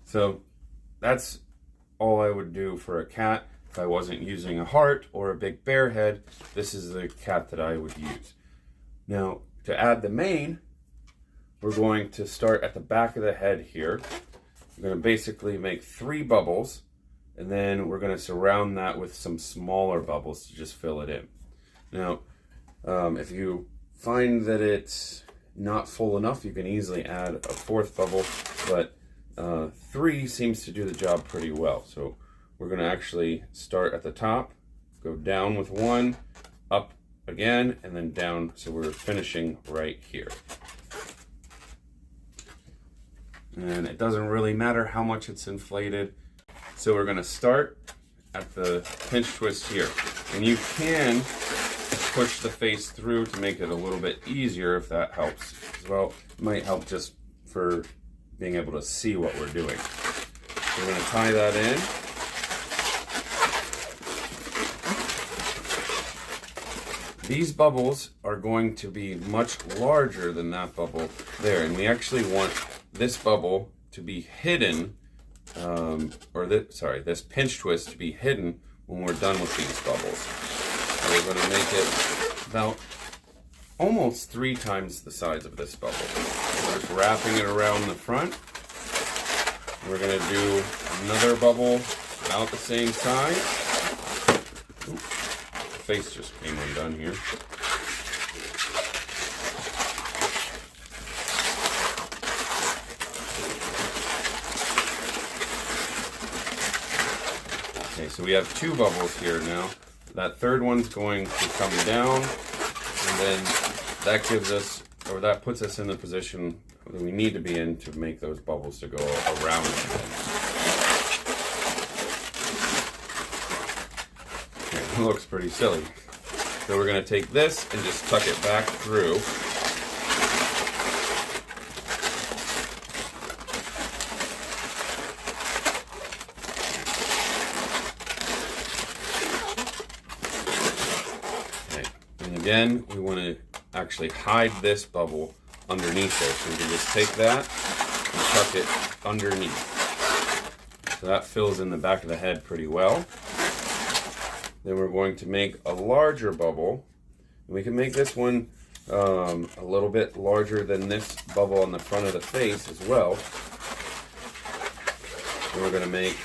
So that's all I would do for a cat. If I wasn't using a heart or a big bear head, this is the cat that I would use. Now, to add the mane, we're going to start at the back of the head here. We're going to basically make 3 bubbles, and then we're going to surround that with some smaller bubbles to just fill it in. Now, if you find that it's not full enough, you can easily add a 4th bubble, but 3 seems to do the job pretty well. So we're going to actually start at the top, go down with 1, up again, and then down, so we're finishing right here. And it doesn't really matter how much it's inflated. So we're going to start at the pinch twist here. And you can push the face through to make it a little bit easier if that helps as well. It might help just for being able to see what we're doing. So we're going to tie that in. These bubbles are going to be much larger than that bubble there, and we actually want this bubble to be hidden, this pinch twist to be hidden when we're done with these bubbles. So we're going to make it about almost 3 times the size of this bubble. We're just wrapping it around the front. We're going to do another bubble about the same size. Ooh, the face just came undone here. Okay, so we have 2 bubbles here now. That 3rd one's going to come down, and then that gives us, or that puts us in the position that we need to be in to make those bubbles to go around the head. Okay, it looks pretty silly. So we're going to take this and just tuck it back through. Again, we want to actually hide this bubble underneath there. So we can just take that and tuck it underneath. So that fills in the back of the head pretty well. Then we're going to make a larger bubble. And we can make this one a little bit larger than this bubble on the front of the face as well. And we're going to make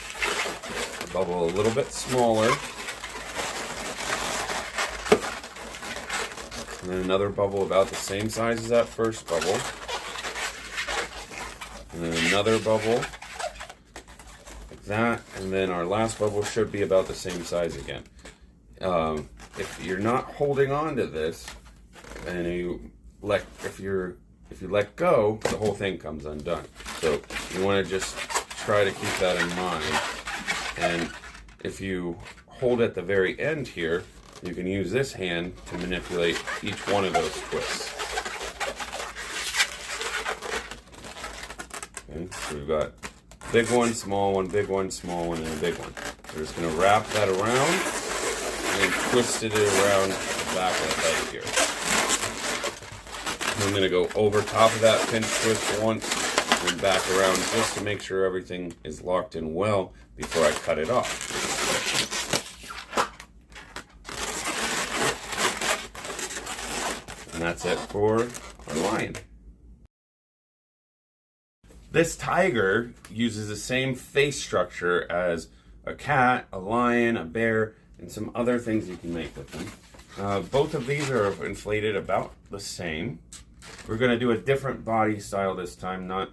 a bubble a little bit smaller. And then another bubble about the same size as that first bubble. And then another bubble, like that. And then our last bubble should be about the same size again. If you're not holding on to this, and if you let go, the whole thing comes undone. So you want to just try to keep that in mind. And if you hold at the very end here, you can use this hand to manipulate each one of those twists. Okay, so we've got big one, small one, big one, small one, and a big one. We're just going to wrap that around and then twist it around the back of the head here. I'm going to go over top of that pinch twist once and back around just to make sure everything is locked in well before I cut it off. And that's it for our lion. This tiger uses the same face structure as a cat, a lion, a bear, and some other things you can make with them. Both of these are inflated about the same. We're going to do a different body style this time, not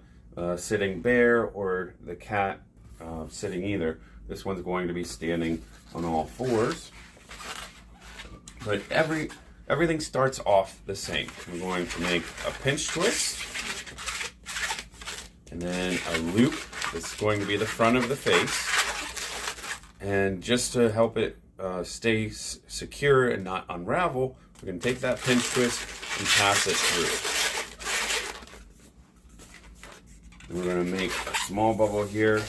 sitting bear or the cat sitting either. This one's going to be standing on all 4s. But everything starts off the same. We're going to make a pinch twist, and then a loop that's going to be the front of the face. And just to help it stay secure and not unravel, we're going to take that pinch twist and pass it through. And we're going to make a small bubble here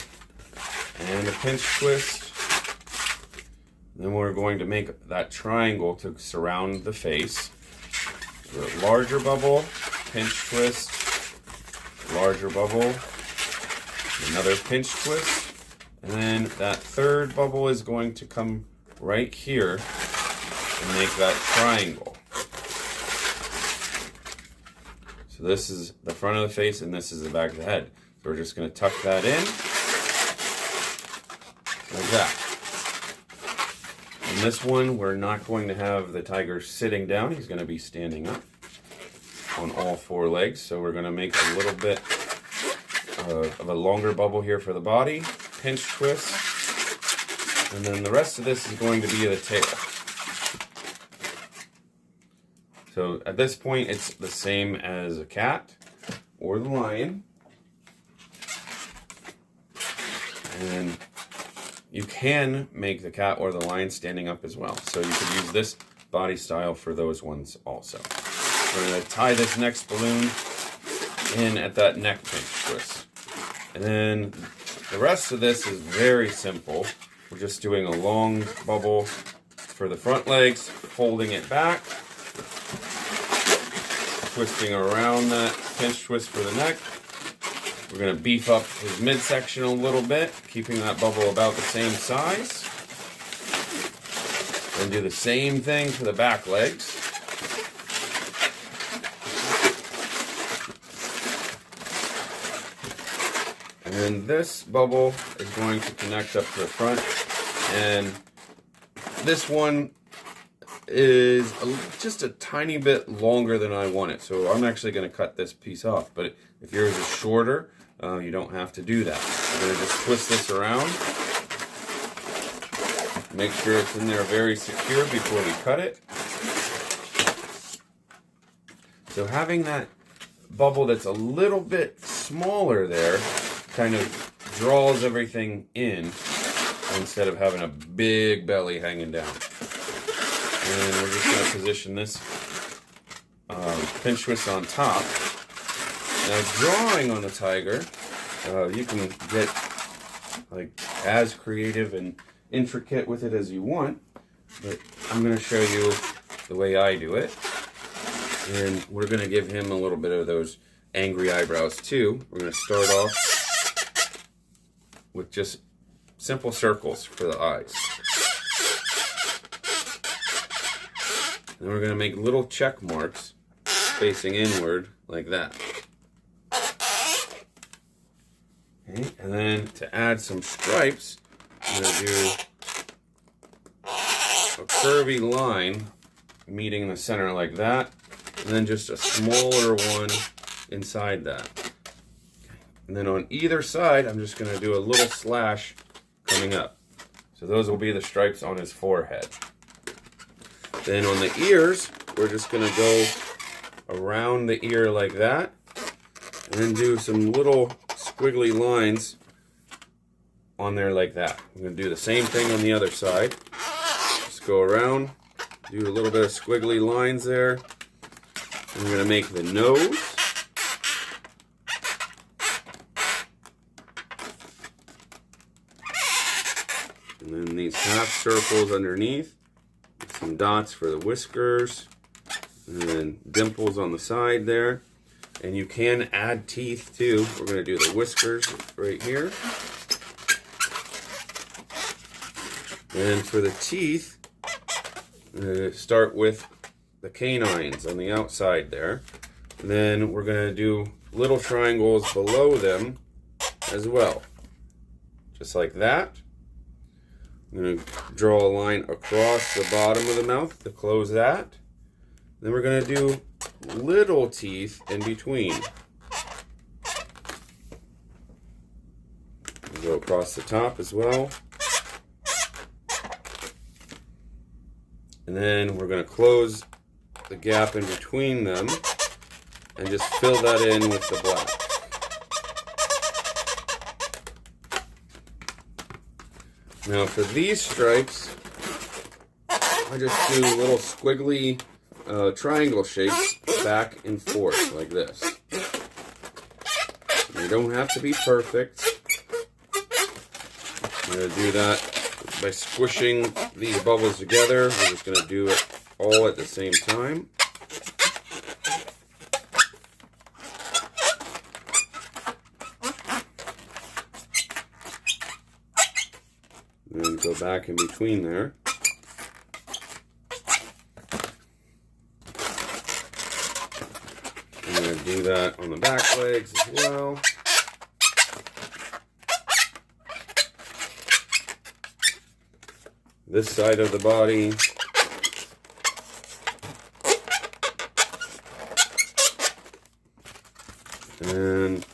and a pinch twist. Then we're going to make that triangle to surround the face. So a larger bubble, pinch twist, larger bubble, Another pinch twist. And then that third bubble is going to come right here and make that triangle. So this is the front of the face and this is the back of the head. So we're just going to tuck that in like that. And this one, we're not going to have the tiger sitting down. He's going to be standing up on all four legs. So we're going to make a little bit of a longer bubble here for the body. Pinch twist. And then the rest of this is going to be the tail. So at this point, it's the same as a cat or the lion. And you can make the cat or the lion standing up as well. So you could use this body style for those ones also. We're going to tie this next balloon in at that neck pinch twist. And then the rest of this is very simple. We're just doing a long bubble for the front legs, folding it back, twisting around that pinch twist for the neck. We're going to beef up his midsection a little bit, keeping that bubble about the same size. Then do the same thing for the back legs. And then this bubble is going to connect up to the front. And this one is just a tiny bit longer than I want it. So I'm actually going to cut this piece off. But if yours is shorter, you don't have to do that. I'm going to just twist this around. Make sure it's in there very secure before we cut it. So having that bubble that's a little bit smaller there kind of draws everything in instead of having a big belly hanging down. And we're just going to position this pinch twist on top. Now drawing on the tiger, you can get like as creative and intricate with it as you want, but I'm going to show you the way I do it. And we're going to give him a little bit of those angry eyebrows too. We're going to start off with just simple circles for the eyes. And we're going to make little check marks facing inward like that. Okay, and then to add some stripes, I'm going to do a curvy line meeting the center like that, and then just a smaller one inside that. And then on either side, I'm just going to do a little slash coming up. So those will be the stripes on his forehead. Then on the ears, we're just going to go around the ear like that, and then do some little squiggly lines on there like that. I'm going to do the same thing on the other side. Just go around, do a little bit of squiggly lines there. I'm going to make the nose. And then these half circles underneath. Some dots for the whiskers. And then dimples on the side there. And you can add teeth too. We're going to do the whiskers right here. And for the teeth, start with the canines on the outside there. And then we're going to do little triangles below them as well. Just like that. I'm going to draw a line across the bottom of the mouth to close that. Then we're going to do little teeth in between. We'll go across the top as well. And then we're going to close the gap in between them and just fill that in with the black. Now for these stripes, I just do little squiggly triangle shapes back and forth like this. They don't have to be perfect. I'm going to do that by squishing these bubbles together. We're just going to do it all at the same time. Then go back in between there. I'm going to do that on the back legs as well. This side of the body. And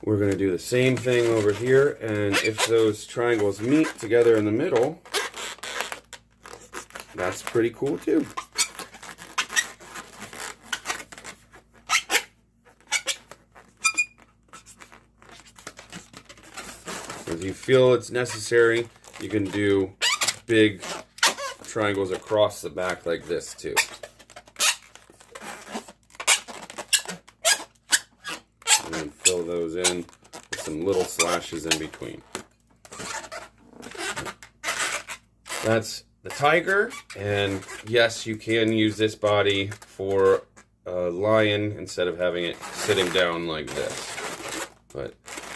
we're going to do the same thing over here, and if those triangles meet together in the middle, that's pretty cool too. If you feel it's necessary, you can do big triangles across the back like this too. And then fill those in with some little slashes in between. That's the tiger, and yes, you can use this body for a lion instead of having it sitting down like this. But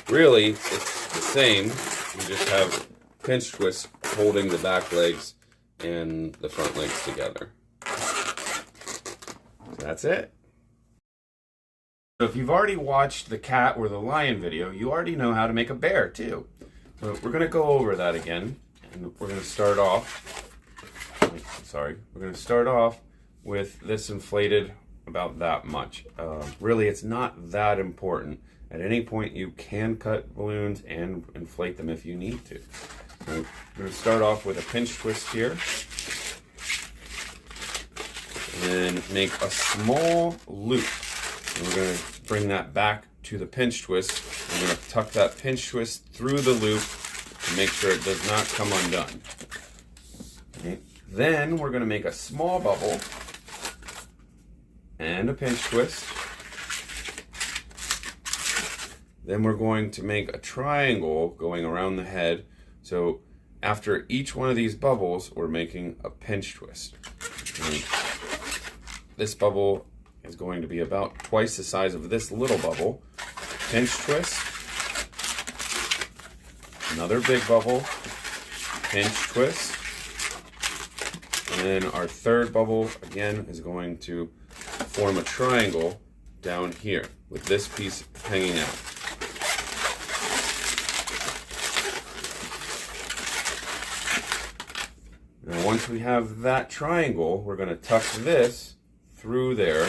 really, it's the same. You just have pinch twist holding the back legs and the front legs together. So that's it. So if you've already watched the cat or the lion video, you already know how to make a bear too. So we're going to go over that again, and we're going to start off. We're going to start off with this inflated about that much. Really, it's not that important. At any point, you can cut balloons and inflate them if you need to. So we're going to start off with a pinch twist here. And then make a small loop. And we're going to bring that back to the pinch twist. We're going to tuck that pinch twist through the loop to make sure it does not come undone. Okay. Then we're going to make a small bubble and a pinch twist. Then we're going to make a triangle going around the head. So after each one of these bubbles, we're making a pinch twist. And this bubble is going to be about twice the size of this little bubble. Pinch twist. Another big bubble. Pinch twist. And then our third bubble, again, is going to form a triangle down here with this piece hanging out. Now once we have that triangle, we're going to tuck this through there.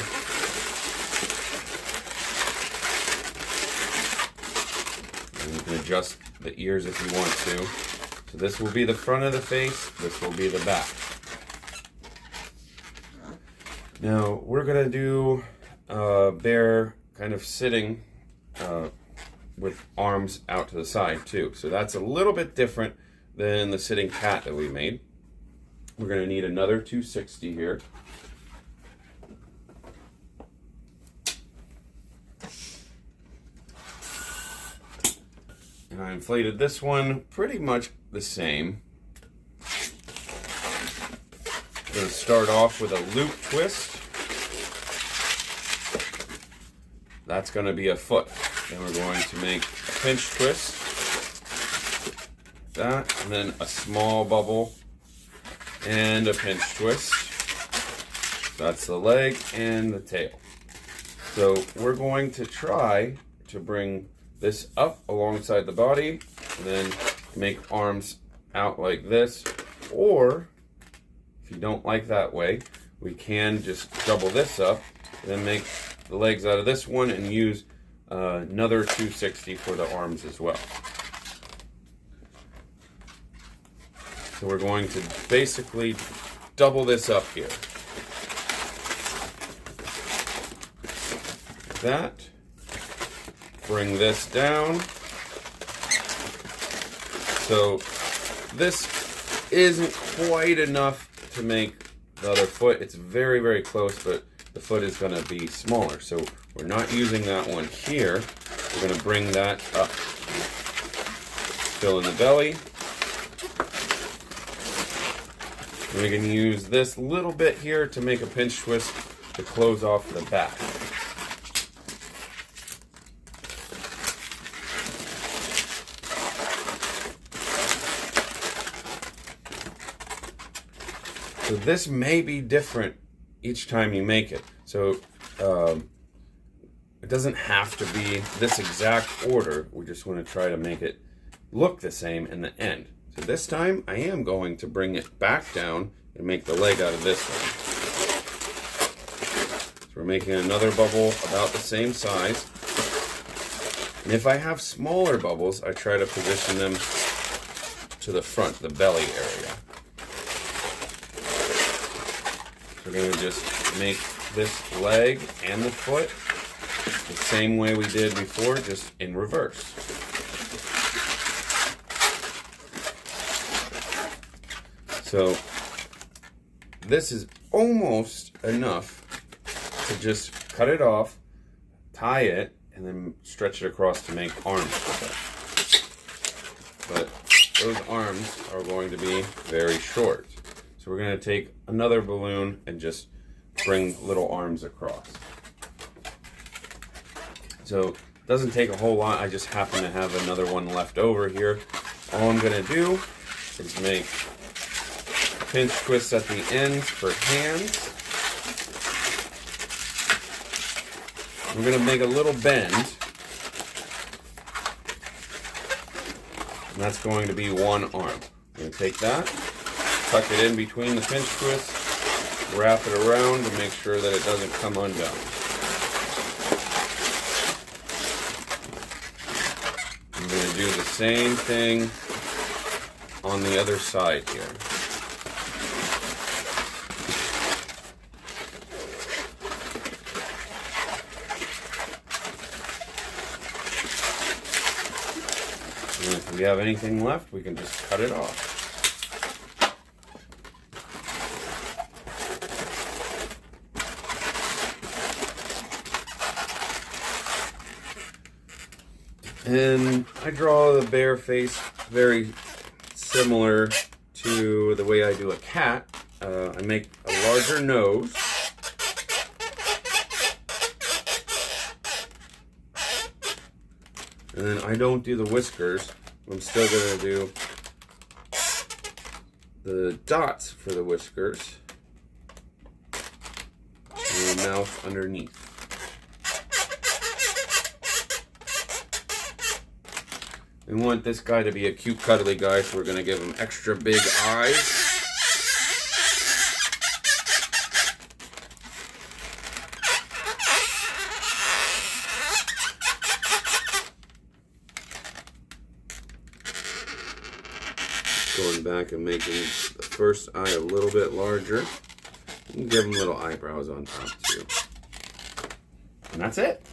And you can adjust the ears if you want to. So this will be the front of the face, this will be the back. Now we're going to do a bear kind of sitting with arms out to the side too. So that's a little bit different than the sitting cat that we made. We're going to need another 260 here. And I inflated this one pretty much the same. I'm going to start off with a loop twist. That's going to be a foot. Then we're going to make a pinch twist. That, and then a small bubble and a pinch twist. That's the leg and the tail. So we're going to try to bring this up alongside the body and then make arms out like this. Or if you don't like that way, we can just double this up and then make the legs out of this one and use another 260 for the arms as well. So we're going to basically double this up here. Like that. Bring this down. So this isn't quite enough to make the other foot. It's very, very close, but the foot is going to be smaller. So we're not using that one here. We're going to bring that up. Fill in the belly. We can use this little bit here to make a pinch twist to close off the back. So this may be different each time you make it. So it doesn't have to be this exact order. We just want to try to make it look the same in the end. So this time I am going to bring it back down and make the leg out of this one. So we're making another bubble about the same size. And if I have smaller bubbles, I try to position them to the front, the belly area. We're going to just make this leg and the foot the same way we did before, just in reverse. So this is almost enough to just cut it off, tie it, and then stretch it across to make arms with it. But those arms are going to be very short. So we're going to take another balloon and just bring little arms across. So it doesn't take a whole lot. I just happen to have another one left over here. All I'm going to do is make pinch twists at the ends for hands. We're going to make a little bend. And that's going to be one arm. I'm going to take that, tuck it in between the pinch twists, wrap it around to make sure that it doesn't come undone. I'm going to do the same thing on the other side here. And if we have anything left, we can just cut it off. And I draw the bear face very similar to the way I do a cat. I make a larger nose. And then I don't do the whiskers. I'm still going to do the dots for the whiskers. And the mouth underneath. We want this guy to be a cute, cuddly guy, so we're going to give him extra big eyes. Going back and making the first eye a little bit larger. And give him little eyebrows on top, too. And that's it.